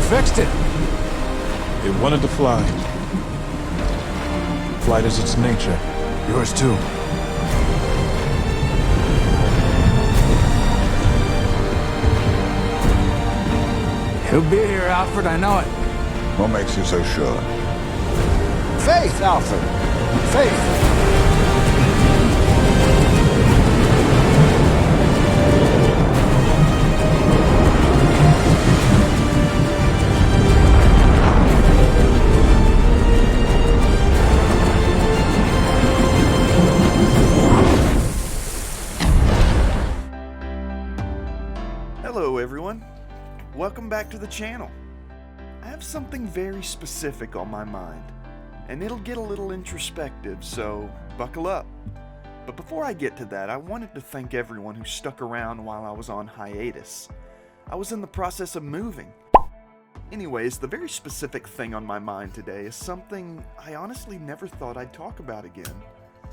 fixed it. It wanted to fly. Flight is its nature. Yours too. He'll be here, Alfred, I know it. What makes you so sure? Faith, Alfred. Faith. Hello everyone, welcome back to the channel. I have something very specific on my mind, and it'll get a little introspective, so buckle up. But before I get to that, I wanted to thank everyone who stuck around while I was on hiatus. I was in the process of moving. Anyways, the very specific thing on my mind today is something I honestly never thought I'd talk about again,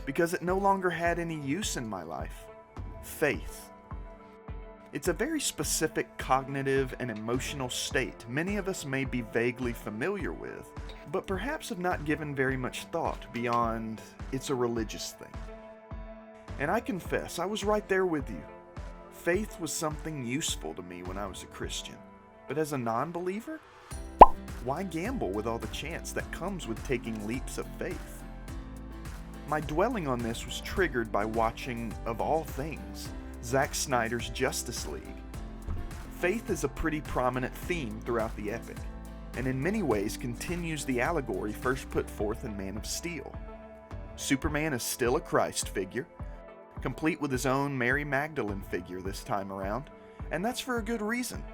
because it no longer had any use in my life. Faith. It's a very specific cognitive and emotional state many of us may be vaguely familiar with, but perhaps have not given very much thought beyond it's a religious thing. And I confess, I was right there with you. Faith was something useful to me when I was a Christian, but as a non-believer, why gamble with all the chance that comes with taking leaps of faith? My dwelling on this was triggered by watching, of all things, Zack Snyder's Justice League. Faith is a pretty prominent theme throughout the epic, and in many ways continues the allegory first put forth in Man of Steel. Superman is still a Christ figure, complete with his own Mary Magdalene figure this time around, and that's for a good reason.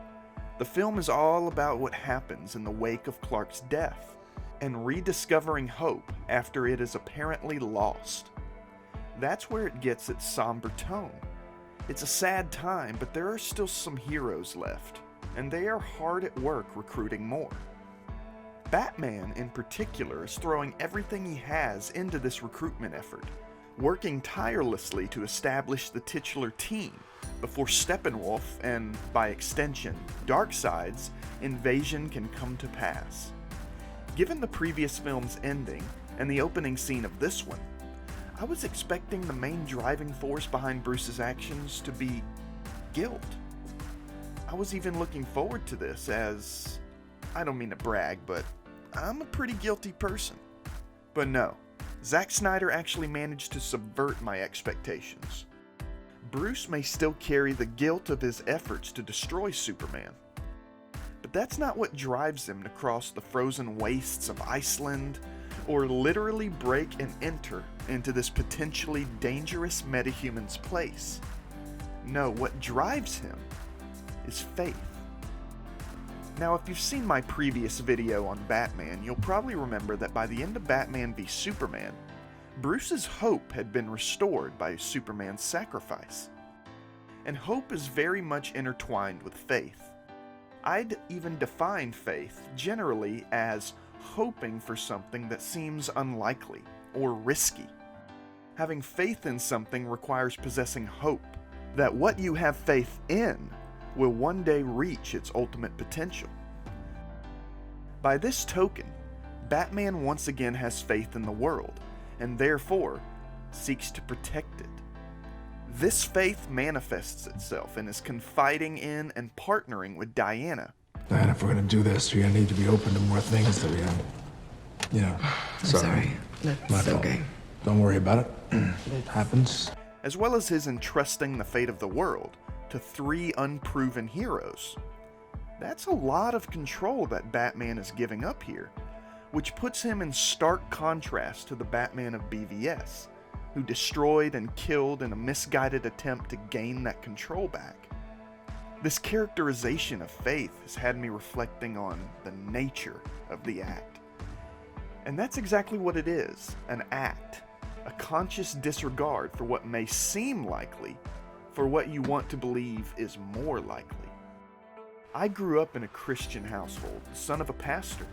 The film is all about what happens in the wake of Clark's death, and rediscovering hope after it is apparently lost. That's where it gets its somber tone. It's a sad time, but there are still some heroes left, and they are hard at work recruiting more. Batman, in particular, is throwing everything he has into this recruitment effort, working tirelessly to establish the titular team before Steppenwolf and, by extension, Darkseid's invasion can come to pass. Given the previous film's ending and the opening scene of this one, I was expecting the main driving force behind Bruce's actions to be guilt. I was even looking forward to this as, I don't mean to brag, but I'm a pretty guilty person. But no, Zack Snyder actually managed to subvert my expectations. Bruce may still carry the guilt of his efforts to destroy Superman, but that's not what drives him to cross the frozen wastes of Iceland, or literally break and enter into this potentially dangerous metahuman's place. No, what drives him is faith. Now, if you've seen my previous video on Batman, you'll probably remember that by the end of Batman v Superman, Bruce's hope had been restored by Superman's sacrifice. And hope is very much intertwined with faith. I'd even define faith generally as hoping for something that seems unlikely or risky. Having faith in something requires possessing hope that what you have faith in will one day reach its ultimate potential. By this token, Batman once again has faith in the world, and therefore seeks to protect it. This faith manifests itself in his confiding in and partnering with Diana. Diana, if we're gonna do this, we're gonna need to be open to more things that we have. You know, I'm sorry. My That's fault. okay. Don't worry about it. It happens. As well as his entrusting the fate of the world to 3 unproven heroes. That's a lot of control that Batman is giving up here, which puts him in stark contrast to the Batman of BVS, who destroyed and killed in a misguided attempt to gain that control back. This characterization of faith has had me reflecting on the nature of the act. And that's exactly what it is, an act, a conscious disregard for what may seem likely, for what you want to believe is more likely. I grew up in a Christian household, the son of a pastor,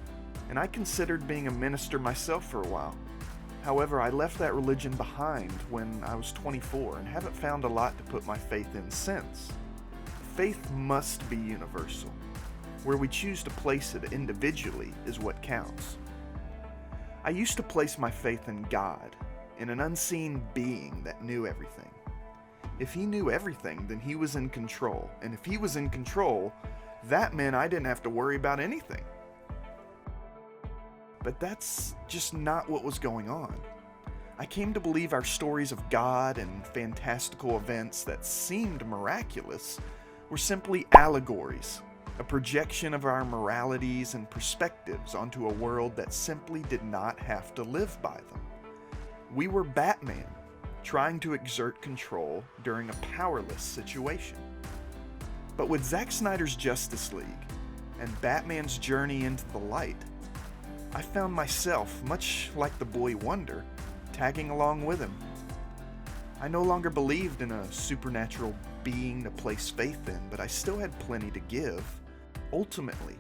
and I considered being a minister myself for a while. However, I left that religion behind when I was 24 and haven't found a lot to put my faith in since. Faith must be universal. Where we choose to place it individually is what counts. I used to place my faith in God, in an unseen being that knew everything. If he knew everything, then he was in control. And if he was in control, that meant I didn't have to worry about anything. But that's just not what was going on. I came to believe our stories of God and fantastical events that seemed miraculous were simply allegories, a projection of our moralities and perspectives onto a world that simply did not have to live by them. We were Batman, trying to exert control during a powerless situation. But with Zack Snyder's Justice League and Batman's journey into the light, I found myself, much like the boy Wonder, tagging along with him. I no longer believed in a supernatural being to place faith in, but I still had plenty to give. Ultimately,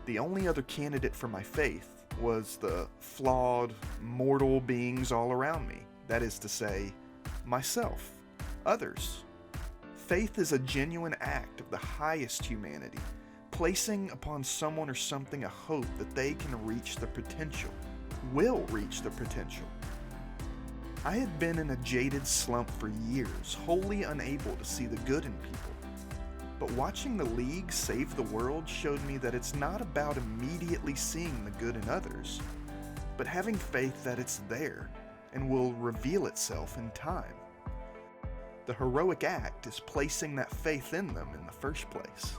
the only other candidate for my faith was the flawed, mortal beings all around me. That is to say, myself, others. Faith is a genuine act of the highest humanity, placing upon someone or something a hope that they can reach their potential, will reach their potential. I had been in a jaded slump for years, wholly unable to see the good in people. But watching the League save the world showed me that it's not about immediately seeing the good in others, but having faith that it's there and will reveal itself in time. The heroic act is placing that faith in them in the first place.